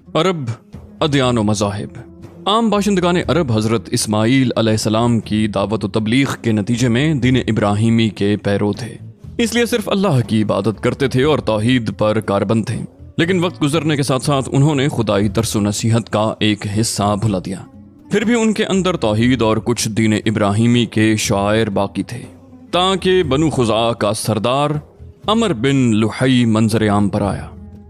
عرب ادیان و مذاہب۔ عام باشندگان عرب حضرت اسماعیل علیہ السلام کی دعوت و تبلیغ کے نتیجے میں دین ابراہیمی کے پیرو تھے، اس لیے صرف اللہ کی عبادت کرتے تھے اور توحید پر کاربند تھے۔ لیکن وقت گزرنے کے ساتھ ساتھ انہوں نے خدائی درس و نصیحت کا ایک حصہ بھلا دیا، پھر بھی ان کے اندر توحید اور کچھ دین ابراہیمی کے شعائر باقی تھے، تاکہ بنو خزاعہ کا سردار عمر بن لحی منظر عام پر آیا۔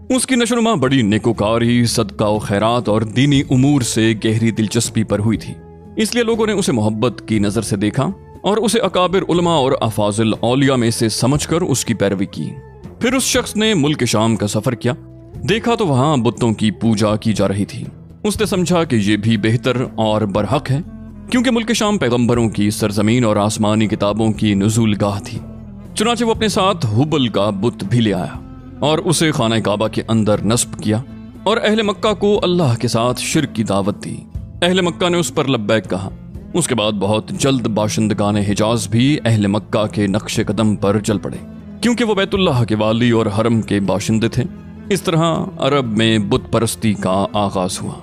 اس کی نشوونما بڑی نیکوکاری، صدقہ و خیرات اور دینی امور سے گہری دلچسپی پر ہوئی تھی، اس لیے لوگوں نے اسے محبت کی نظر سے دیکھا اور اسے اکابر علماء اور افاضل اولیاء میں سے سمجھ کر اس کی پیروی کی۔ پھر اس شخص نے ملک شام کا سفر کیا، دیکھا تو وہاں بتوں کی پوجا کی جا رہی تھی۔ اس نے سمجھا کہ یہ بھی بہتر اور برحق ہے، کیونکہ ملک شام پیغمبروں کی سرزمین اور آسمانی کتابوں کی نزول گاہ تھی۔ چنانچہ وہ اپنے ساتھ حبل کا بت بھی لے آیا اور اسے خانہ کعبہ کے اندر نصب کیا اور اہل مکہ کو اللہ کے ساتھ شرک کی دعوت دی۔ اہل مکہ نے اس پر لبیک کہا۔ اس کے بعد بہت جلد باشندگان حجاز بھی اہل مکہ کے نقش قدم پر چل پڑے، کیونکہ وہ بیت اللہ کے والی اور حرم کے باشندے تھے۔ اس طرح عرب میں بت پرستی کا آغاز ہوا۔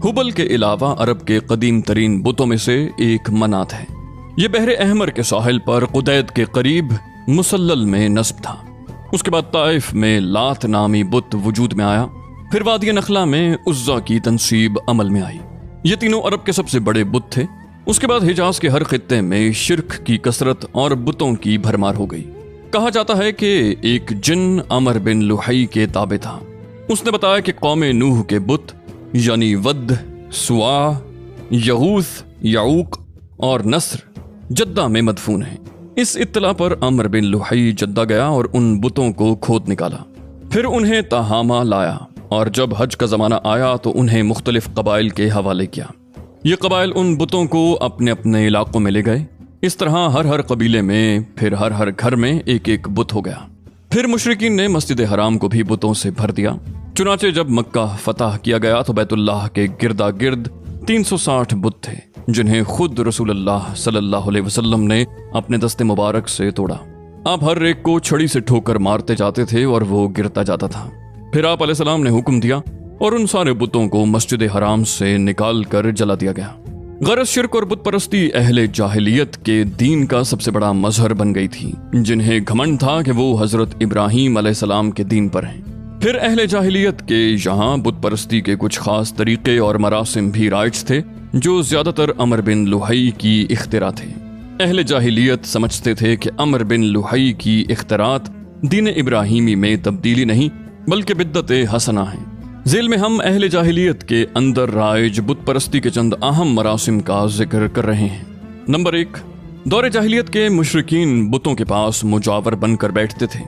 حبل کے علاوہ عرب کے قدیم ترین بتوں میں سے ایک منات ہے۔ یہ بحر احمر کے ساحل پر قدید کے قریب مسلل میں نصب تھا۔ اس کے بعد طائف میں لات نامی بت وجود میں آیا، پھر وادی نخلا میں عزا کی تنصیب عمل میں آئی۔ یہ تینوں عرب کے سب سے بڑے بت تھے۔ اس کے بعد حجاز کے ہر خطے میں شرک کی کثرت اور بتوں کی بھرمار ہو گئی۔ کہا جاتا ہے کہ ایک جن عمر بن لحی کے تابع تھا۔ اس نے بتایا کہ قوم نوح کے بت یعنی ود، سوا، یغوث، یعوق اور نصر جدہ میں مدفون ہیں۔ اس اطلاع پر عمر بن لحی جدہ گیا اور ان بتوں کو کھود نکالا، پھر انہیں تہامہ لایا، اور جب حج کا زمانہ آیا تو انہیں مختلف قبائل کے حوالے کیا۔ یہ قبائل ان بتوں کو اپنے اپنے علاقوں میں لے گئے۔ اس طرح ہر قبیلے میں پھر ہر گھر میں ایک ایک بت ہو گیا۔ پھر مشرکین نے مسجد حرام کو بھی بتوں سے بھر دیا۔ چنانچہ جب مکہ فتح کیا گیا تو بیت اللہ کے گردا گرد 360 بت تھے، جنہیں خود رسول اللہ صلی اللہ علیہ وسلم نے اپنے دست مبارک سے توڑا۔ آپ ہر ایک کو چھڑی سے ٹھوکر مارتے جاتے تھے اور وہ گرتا جاتا تھا۔ پھر آپ علیہ السلام نے حکم دیا اور ان سارے بتوں کو مسجد حرام سے نکال کر جلا دیا گیا۔ غرض شرک اور بت پرستی اہل جاہلیت کے دین کا سب سے بڑا مظہر بن گئی تھی، جنہیں گھمنڈ تھا کہ وہ حضرت ابراہیم علیہ السلام کے دین پر ہیں۔ پھر اہل جاہلیت کے یہاں بت پرستی کے کچھ خاص طریقے اور مراسم بھی رائج تھے، جو زیادہ تر عمر بن لحی کی اختراع تھے۔ اہل جاہلیت سمجھتے تھے کہ عمر بن لحی کی اختراعات دین ابراہیمی میں تبدیلی نہیں بلکہ بدعت حسنہ ہیں۔ ذیل میں ہم اہل جاہلیت کے اندر رائج بت پرستی کے چند اہم مراسم کا ذکر کر رہے ہیں۔ نمبر 1، دور جاہلیت کے مشرکین بتوں کے پاس مجاور بن کر بیٹھتے تھے،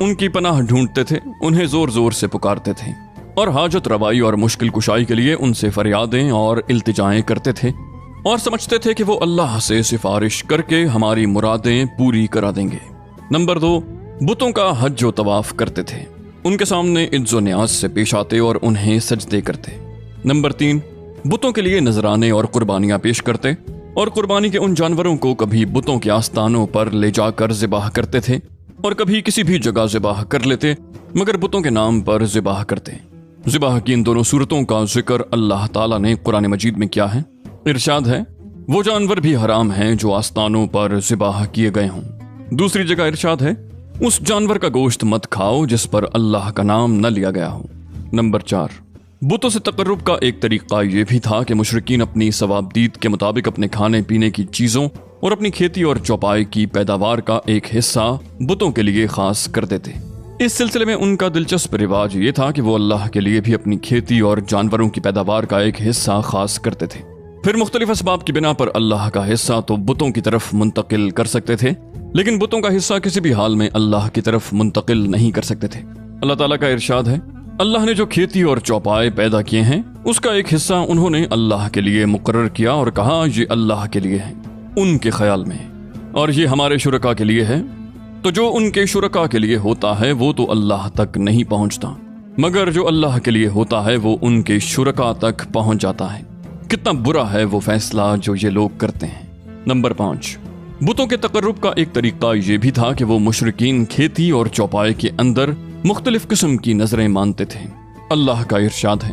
ان کی پناہ ڈھونڈتے تھے، انہیں زور زور سے پکارتے تھے اور حاجت روائی اور مشکل کشائی کے لیے ان سے فریادیں اور التجائیں کرتے تھے، اور سمجھتے تھے کہ وہ اللہ سے سفارش کر کے ہماری مرادیں پوری کرا دیں گے۔ نمبر 2، بتوں کا حج و طواف کرتے تھے، ان کے سامنے عز و نیاز سے پیش آتے اور انہیں سجدے کرتے۔ نمبر 3، بتوں کے لیے نذرانے اور قربانیاں پیش کرتے، اور قربانی کے ان جانوروں کو کبھی بتوں کے آستانوں پر لے جا کر ذبح کرتے تھے اور کبھی کسی بھی جگہ ذبح کر لیتے، مگر بتوں کے نام پر ذبح کرتے۔ ذبح کی ان دونوں صورتوں کا ذکر اللہ تعالیٰ نے قرآن مجید میں کیا ہے۔ ارشاد ہے، وہ جانور بھی حرام ہیں جو آستانوں پر ذبح کیے گئے ہوں۔ دوسری جگہ ارشاد ہے، اس جانور کا گوشت مت کھاؤ جس پر اللہ کا نام نہ لیا گیا ہو۔ نمبر 4، بتوں سے تقرب کا ایک طریقہ یہ بھی تھا کہ مشرکین اپنی ثوابدید کے مطابق اپنے کھانے پینے کی چیزوں اور اپنی کھیتی اور چوپائی کی پیداوار کا ایک حصہ بتوں کے لیے خاص کر دیتے۔ اس سلسلے میں ان کا دلچسپ رواج یہ تھا کہ وہ اللہ کے لیے بھی اپنی کھیتی اور جانوروں کی پیداوار کا ایک حصہ خاص کرتے تھے، پھر مختلف اسباب کی بنا پر اللہ کا حصہ تو بتوں کی طرف منتقل کر سکتے تھے، لیکن بتوں کا حصہ کسی بھی حال میں اللہ کی طرف منتقل نہیں کر سکتے تھے۔ اللہ تعالیٰ کا ارشاد ہے، اللہ نے جو کھیتی اور چوپائے پیدا کیے ہیں اس کا ایک حصہ انہوں نے اللہ کے لیے مقرر کیا اور کہا یہ اللہ کے لیے ہے، ان کے خیال میں، اور یہ ہمارے شرکا کے لیے ہے۔ تو جو ان کے شرکا کے لیے ہوتا ہے وہ تو اللہ تک نہیں پہنچتا، مگر جو اللہ کے لیے ہوتا ہے وہ ان کے شرکا تک پہنچ جاتا ہے۔ کتنا برا ہے وہ فیصلہ جو یہ لوگ کرتے ہیں۔ نمبر 5، بتوں کے تقرب کا ایک طریقہ یہ بھی تھا کہ وہ مشرکین کھیتی اور چوپائے کے اندر مختلف قسم کی نظریں مانتے تھے۔ اللہ کا ارشاد ہے،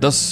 10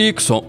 100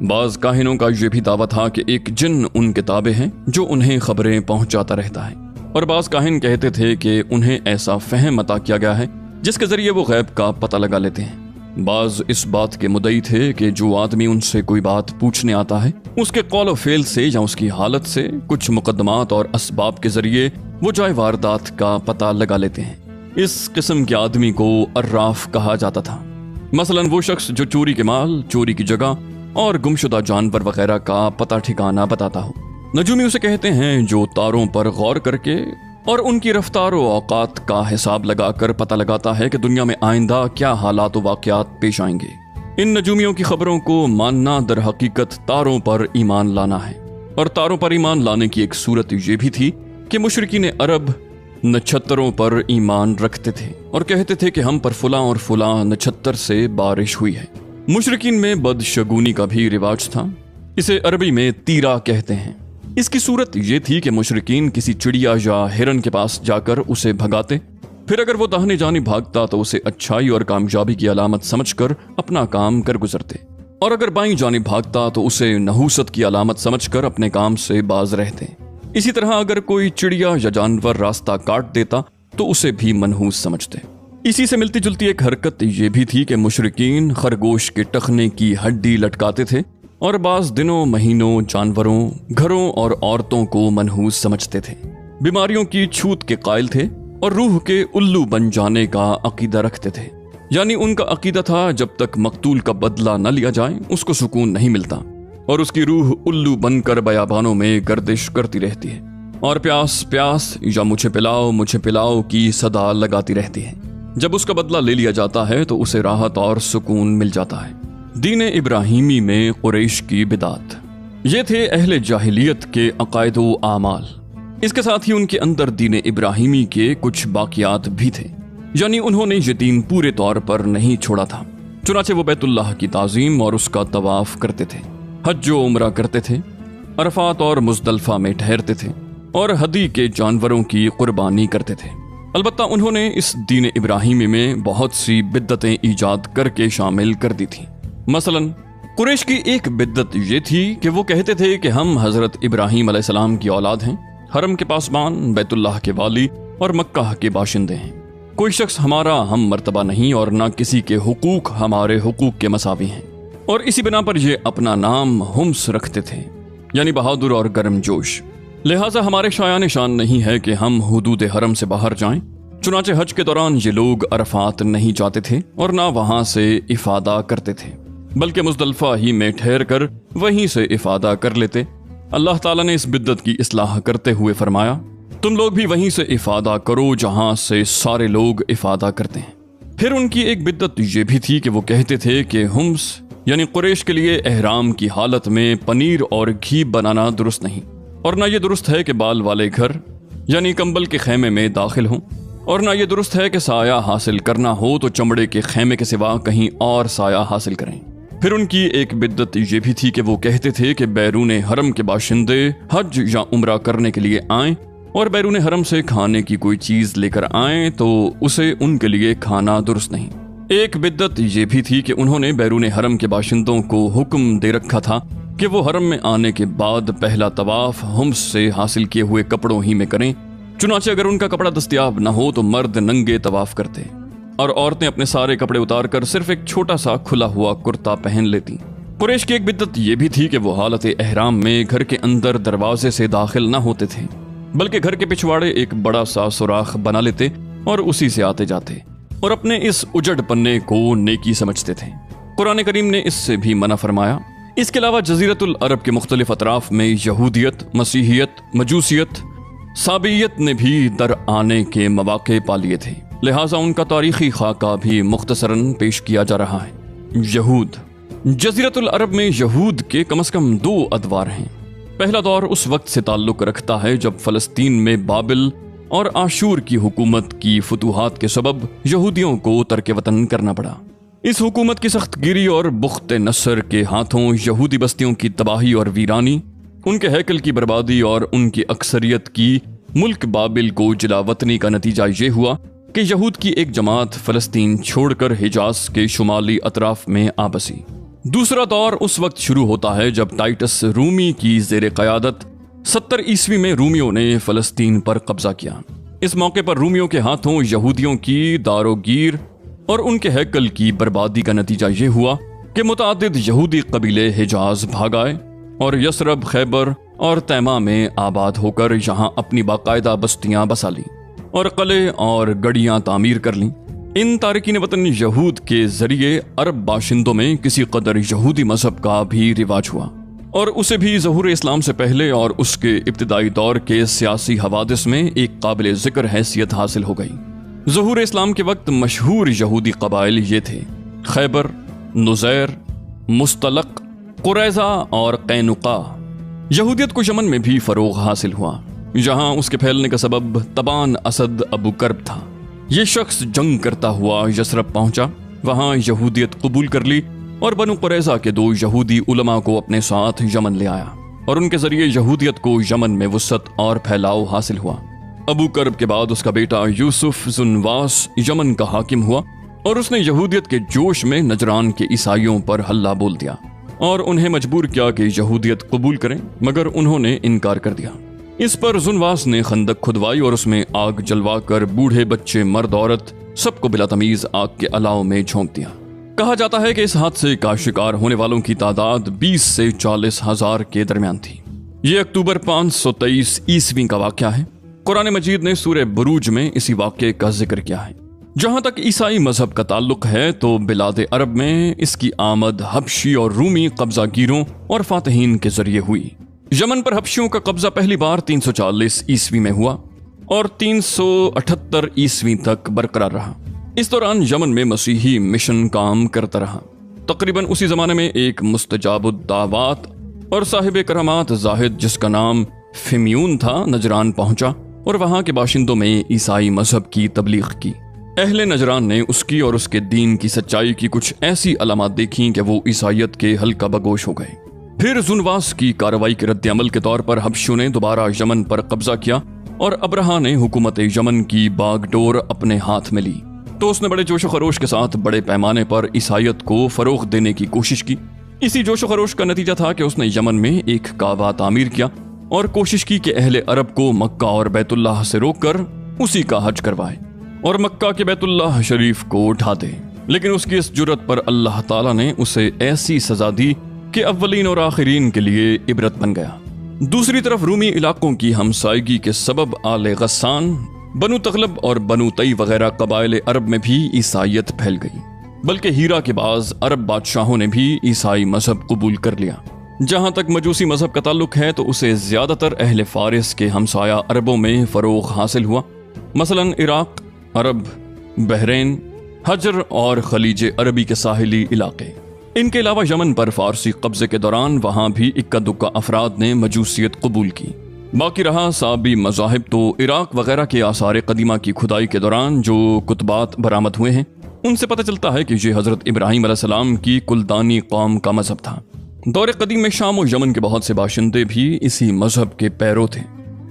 بعض کاہنوں کا یہ بھی دعویٰ تھا کہ ایک جن ان کے تابع ہیں جو انہیں خبریں پہنچاتا رہتا ہے، اور بعض کاہن کہتے تھے کہ انہیں ایسا فہم عطا کیا گیا ہے جس کے ذریعے وہ غیب کا پتہ لگا لیتے ہیں۔ بعض اس بات کے مدعی تھے کہ جو آدمی ان سے کوئی بات پوچھنے آتا ہے اس کے قول و فعل سے یا اس کی حالت سے کچھ مقدمات اور اسباب کے ذریعے وہ جائے واردات کا پتہ لگا لیتے ہیں۔ اس قسم کے آدمی کو عراف کہا جاتا تھا۔ مثلا وہ شخص جو چوری کے مال، چوری کی جگہ اور گمشدہ جانور وغیرہ کا پتہ ٹھکانہ بتاتا ہو۔ نجومی اسے کہتے ہیں جو تاروں پر غور کر کے اور ان کی رفتار و اوقات کا حساب لگا کر پتہ لگاتا ہے کہ دنیا میں آئندہ کیا حالات و واقعات پیش آئیں گے۔ ان نجومیوں کی خبروں کو ماننا در حقیقت تاروں پر ایمان لانا ہے، اور تاروں پر ایمان لانے کی ایک صورت یہ بھی تھی کہ مشرکین عرب نچھتروں پر ایمان رکھتے تھے اور کہتے تھے کہ ہم پر فلاں اور فلاں نچھتر سے بارش ہوئی ہے۔ مشرکین میں بدشگونی کا بھی رواج تھا، اسے عربی میں تیرا کہتے ہیں۔ اس کی صورت یہ تھی کہ مشرکین کسی چڑیا یا ہرن کے پاس جا کر اسے بھگاتے، پھر اگر وہ داہنے جانب بھاگتا تو اسے اچھائی اور کامیابی کی علامت سمجھ کر اپنا کام کر گزرتے، اور اگر بائیں جانب بھاگتا تو اسے نحوست کی علامت سمجھ کر اپنے کام سے باز رہتے۔ اسی طرح اگر کوئی چڑیا یا جانور راستہ کاٹ دیتا تو اسے بھی منحوس سمجھتے۔ اسی سے ملتی جلتی ایک حرکت یہ بھی تھی کہ مشرکین خرگوش کے ٹخنے کی ہڈی لٹکاتے تھے اور بعض دنوں، مہینوں، جانوروں، گھروں اور عورتوں کو منحوس سمجھتے تھے۔ بیماریوں کی چھوت کے قائل تھے اور روح کے الو بن جانے کا عقیدہ رکھتے تھے، یعنی ان کا عقیدہ تھا جب تک مقتول کا بدلہ نہ لیا جائے اس کو سکون نہیں ملتا، اور اس کی روح الو بن کر بیابانوں میں گردش کرتی رہتی ہے اور پیاس پیاس یا مجھے پلاؤ کی صدا لگاتی رہتی ہے۔ جب اس کا بدلہ لے لیا جاتا ہے تو اسے راحت اور سکون مل جاتا ہے۔ دین ابراہیمی میں قریش کی بدعت، یہ تھے اہل جاہلیت کے عقائد و اعمال۔ اس کے ساتھ ہی ان کے اندر دین ابراہیمی کے کچھ باقیات بھی تھے، یعنی انہوں نے یہ دین پورے طور پر نہیں چھوڑا تھا۔ چنانچہ وہ بیت اللہ کی تعظیم اور اس کا طواف کرتے تھے، حج و عمرہ کرتے تھے، عرفات اور مزدلفہ میں ٹھہرتے تھے اور ہدی کے جانوروں کی قربانی کرتے تھے۔ البتہ انہوں نے اس دین ابراہیمی میں بہت سی بدعتیں ایجاد کر کے شامل کر دی تھیں۔ مثلا قریش کی ایک بدعت یہ تھی کہ وہ کہتے تھے کہ ہم حضرت ابراہیم علیہ السلام کی اولاد ہیں، حرم کے پاسبان، بیت اللہ کے والی اور مکہ کے باشندے ہیں۔ کوئی شخص ہمارا ہم مرتبہ نہیں اور نہ کسی کے حقوق ہمارے حقوق کے مساوی ہیں، اور اسی بنا پر یہ اپنا نام ہمس رکھتے تھے، یعنی بہادر اور گرم جوش۔ لہٰذا ہمارے شایان شان نہیں ہے کہ ہم حدود حرم سے باہر جائیں۔ چنانچہ حج کے دوران یہ لوگ عرفات نہیں جاتے تھے اور نہ وہاں سے افادہ کرتے تھے، بلکہ مزدلفہ ہی میں ٹھہر کر وہیں سے افادہ کر لیتے۔ اللہ تعالیٰ نے اس بدعت کی اصلاح کرتے ہوئے فرمایا، تم لوگ بھی وہیں سے افادہ کرو جہاں سے سارے لوگ افادہ کرتے ہیں۔ پھر ان کی ایک بدعت یہ بھی تھی کہ وہ کہتے تھے کہ ہمس یعنی قریش کے لیے احرام کی حالت میں پنیر اور گھی بنانا درست نہیں، اور نہ یہ درست ہے کہ بال والے گھر یعنی کمبل کے خیمے میں داخل ہوں، اور نہ یہ درست ہے کہ سایہ حاصل کرنا ہو تو چمڑے کے خیمے کے سوا کہیں اور سایہ حاصل کریں۔ پھر ان کی ایک بدعت یہ بھی تھی کہ وہ کہتے تھے کہ بیرون حرم کے باشندے حج یا عمرہ کرنے کے لیے آئیں اور بیرون حرم سے کھانے کی کوئی چیز لے کر آئیں تو اسے ان کے لیے کھانا درست نہیں۔ ایک بدعت یہ بھی تھی کہ انہوں نے بیرون حرم کے باشندوں کو حکم دے رکھا تھا کہ وہ حرم میں آنے کے بعد پہلا طواف ہمس سے حاصل کیے ہوئے کپڑوں ہی میں کریں۔ چنانچہ اگر ان کا کپڑا دستیاب نہ ہو تو مرد ننگے طواف کرتے اور عورتیں اپنے سارے کپڑے اتار کر صرف ایک چھوٹا سا کھلا ہوا کرتا پہن لیتی۔ قریش کی ایک بدعت یہ بھی تھی کہ وہ حالت احرام میں گھر کے اندر دروازے سے داخل نہ ہوتے تھے، بلکہ گھر کے پچھواڑے ایک بڑا سا سوراخ بنا لیتے اور اسی سے آتے جاتے، اور اپنے اس اجڑ پنے کو نیکی سمجھتے تھے۔ قرآن کریم نے اس سے بھی منع فرمایا۔ اس کے علاوہ جزیرت العرب کے مختلف اطراف میں یہودیت، مسیحیت، مجوسیت، سابیت نے بھی در آنے کے مواقع پا لیے تھے، لہٰذا ان کا تاریخی خاکہ بھی مختصراً پیش کیا جا رہا ہے۔ یہود، جزیرت العرب میں یہود کے کم از کم 2 ادوار ہیں۔ پہلا دور اس وقت سے تعلق رکھتا ہے جب فلسطین میں بابل اور آشور کی حکومت کی فتوحات کے سبب یہودیوں کو ترک وطن کرنا پڑا۔ اس حکومت کی سخت گیری اور بخت نصر کے ہاتھوں یہودی بستیوں کی تباہی اور ویرانی، ان کے ہیکل کی بربادی اور ان کی اکثریت کی ملک بابل کو جلا وطنی کا نتیجہ یہ ہوا کہ یہود کی ایک جماعت فلسطین چھوڑ کر حجاز کے شمالی اطراف میں آ بسی۔ دوسرا دور اس وقت شروع ہوتا ہے جب ٹائٹس رومی کی زیر قیادت 70 عیسوی میں رومیوں نے فلسطین پر قبضہ کیا۔ اس موقع پر رومیوں کے ہاتھوں یہودیوں کی داروگیر اور ان کے ہیکل کی بربادی کا نتیجہ یہ ہوا کہ متعدد یہودی قبیلے حجاز بھاگ آئے اور یثرب، خیبر اور تیمہ میں آباد ہو کر یہاں اپنی باقاعدہ بستیاں بسا لیں اور قلعے اور گڑیاں تعمیر کر لیں۔ ان تارکین وطن یہود کے ذریعے عرب باشندوں میں کسی قدر یہودی مذہب کا بھی رواج ہوا، اور اسے بھی ظہور اسلام سے پہلے اور اس کے ابتدائی دور کے سیاسی حوادث میں ایک قابل ذکر حیثیت حاصل ہو گئی۔ ظہور اسلام کے وقت مشہور یہودی قبائل یہ تھے: خیبر، نزیر، مستلق، قریظہ اور قینقاع۔ یہودیت کو یمن میں بھی فروغ حاصل ہوا، جہاں اس کے پھیلنے کا سبب تبان اسد ابو کرب تھا۔ یہ شخص جنگ کرتا ہوا یثرب پہنچا، وہاں یہودیت قبول کر لی اور بنو قریظہ کے 2 یہودی علماء کو اپنے ساتھ یمن لے آیا، اور ان کے ذریعے یہودیت کو یمن میں وسعت اور پھیلاؤ حاصل ہوا۔ ابو کرب کے بعد اس کا بیٹا یوسف زنواس یمن کا حاکم ہوا، اور اس نے یہودیت کے جوش میں نجران کے عیسائیوں پر حلہ بول دیا اور انہیں مجبور کیا کہ یہودیت قبول کریں، مگر انہوں نے انکار کر دیا۔ اس پر زنواس نے خندق کھدوائی اور اس میں آگ جلوا کر بوڑھے، بچے، مرد، عورت سب کو بلا تمیز آگ کے الاؤ میں جھونک دیا۔ کہا جاتا ہے کہ اس حادثے کا شکار ہونے والوں کی تعداد 20 سے 40 ہزار کے درمیان تھی۔ یہ اکتوبر 523 عیسوی کا واقعہ ہے۔ قرآن مجید نے سورہ بروج میں اسی واقعے کا ذکر کیا ہے۔ جہاں تک عیسائی مذہب کا تعلق ہے تو بلاد عرب میں اس کی آمد حبشی اور رومی قبضہ گیروں اور فاتحین کے ذریعے ہوئی۔ یمن پر حبشیوں کا قبضہ پہلی بار 340 عیسوی میں ہوا اور 378 عیسوی تک برقرار رہا۔ اس دوران یمن میں مسیحی مشن کام کرتا رہا۔ تقریباً اسی زمانے میں ایک مستجاب الدعوات اور صاحب کرامات زاہد جس کا نام فیمیون تھا نجران پہنچا اور وہاں کے باشندوں میں عیسائی مذہب کی تبلیغ کی۔ اہل نجران نے اس کی اور اس کے دین کی سچائی کی کچھ ایسی علامات دیکھیں کہ وہ عیسائیت کے حلقہ بگوش ہو گئے۔ پھر زنواس کی کارروائی کے رد عمل کے طور پر حبشیوں نے دوبارہ یمن پر قبضہ کیا اور ابرہا نے حکومت یمن کی باغ ڈور اپنے ہاتھ میں لی، تو اس نے بڑے جوش و خروش کے ساتھ بڑے پیمانے پر عیسائیت کو فروغ دینے کی کوشش کی۔ اسی جوش و خروش کا نتیجہ تھا کہ اس نے یمن میں ایک کعبہ تعمیر کیا اور کوشش کی کہ اہل عرب کو مکہ اور بیت اللہ سے روک کر اسی کا حج کروائے اور مکہ کے بیت اللہ شریف کو اٹھا دے، لیکن اس کی اس جرت پر اللہ تعالیٰ نے اسے ایسی سزا دی کہ اولین اور آخرین کے لیے عبرت بن گیا۔ دوسری طرف رومی علاقوں کی ہمسائیگی کے سبب آل غسان، بنو تغلب اور بنو تئی وغیرہ قبائل عرب میں بھی عیسائیت پھیل گئی، بلکہ ہیرا کے بعض عرب بادشاہوں نے بھی عیسائی مذہب قبول کر لیا۔ جہاں تک مجوسی مذہب کا تعلق ہے تو اسے زیادہ تر اہل فارس کے ہمسایہ عربوں میں فروغ حاصل ہوا، مثلا عراق، عرب، بحرین، حجر اور خلیج عربی کے ساحلی علاقے۔ ان کے علاوہ یمن پر فارسی قبضے کے دوران وہاں بھی اکا دکا افراد نے مجوسیت قبول کی۔ باقی رہا صابی مذاہب تو عراق وغیرہ کے آثار قدیمہ کی کھدائی کے دوران جو کتبات برآمد ہوئے ہیں ان سے پتہ چلتا ہے کہ یہ حضرت ابراہیم علیہ السلام کی کلدانی قوم کا مذہب تھا۔ دور قدیم میں شام و یمن کے بہت سے باشندے بھی اسی مذہب کے پیرو تھے،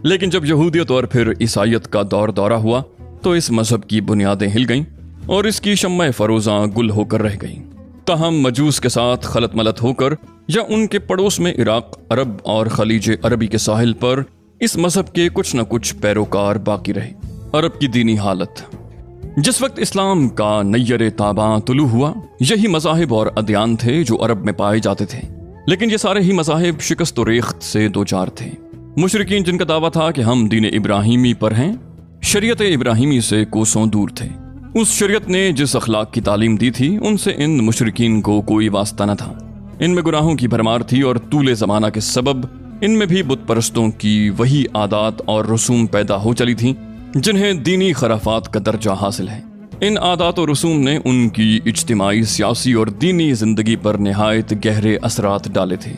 لیکن جب یہودیت اور پھر عیسائیت کا دورہ ہوا تو اس مذہب کی بنیادیں ہل گئیں اور اس کی شمع فروزاں گل ہو کر رہ گئیں۔ تاہم مجوس کے ساتھ خلط ملط ہو کر یا ان کے پڑوس میں عراق، عرب اور خلیج عربی کے ساحل پر اس مذہب کے کچھ نہ کچھ پیروکار باقی رہے۔ عرب کی دینی حالت: جس وقت اسلام کا نیر تاباں طلوع ہوا، یہی مذاہب اور ادیان تھے جو عرب میں پائے جاتے تھے، لیکن یہ سارے ہی مذاہب شکست و ریخت سے دوچار تھے۔ مشرکین جن کا دعویٰ تھا کہ ہم دین ابراہیمی پر ہیں، شریعت ابراہیمی سے کوسوں دور تھے۔ اس شریعت نے جس اخلاق کی تعلیم دی تھی ان سے ان مشرکین کو کوئی واسطہ نہ تھا۔ ان میں گناہوں کی بھرمار تھی اور طول زمانہ کے سبب ان میں بھی بت پرستوں کی وہی عادات اور رسوم پیدا ہو چلی تھیں جنہیں دینی خرافات کا درجہ حاصل ہے۔ ان عادات و رسوم نے ان کی اجتماعی، سیاسی اور دینی زندگی پر نہایت گہرے اثرات ڈالے تھے۔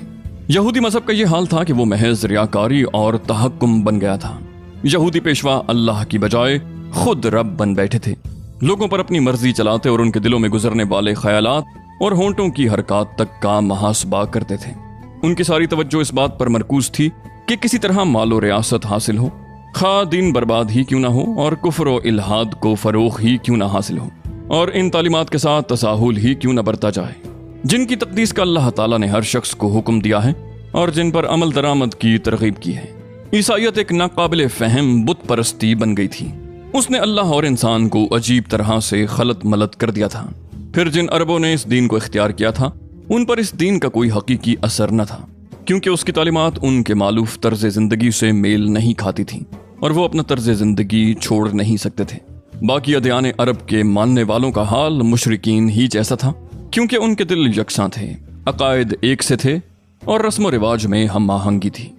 یہودی مذہب کا یہ حال تھا کہ وہ محض ریاکاری اور تحکم بن گیا تھا۔ یہودی پیشوا اللہ کی بجائے خود رب بن بیٹھے تھے، لوگوں پر اپنی مرضی چلاتے اور ان کے دلوں میں گزرنے والے خیالات اور ہونٹوں کی حرکات تک کا محاسبہ کرتے تھے۔ ان کی ساری توجہ اس بات پر مرکوز تھی کہ کسی طرح مال و ریاست حاصل ہو، خواہ دین برباد ہی کیوں نہ ہو اور کفر و الحاد کو فروغ ہی کیوں نہ حاصل ہو، اور ان تعلیمات کے ساتھ تساہل ہی کیوں نہ برتا جائے۔ جن کی تقدیس کا اللہ تعالیٰ نے ہر شخص کو حکم دیا ہے اور جن پر عمل درآمد کی ترغیب کی ہے۔ عیسائیت ایک ناقابل فہم بت پرستی بن گئی تھی۔ اس نے اللہ اور انسان کو عجیب طرح سے خلط ملط کر دیا تھا۔ پھر جن عربوں نے اس دین کو اختیار کیا تھا ان پر اس دین کا کوئی حقیقی اثر نہ تھا، کیونکہ اس کی تعلیمات ان کے مالوف طرز زندگی سے میل نہیں کھاتی تھیں اور وہ اپنا طرز زندگی چھوڑ نہیں سکتے تھے۔ باقی ادیان عرب کے ماننے والوں کا حال مشرکین ہی جیسا تھا، کیونکہ ان کے دل یکساں تھے، عقائد ایک سے تھے اور رسم و رواج میں ہم آہنگی تھی۔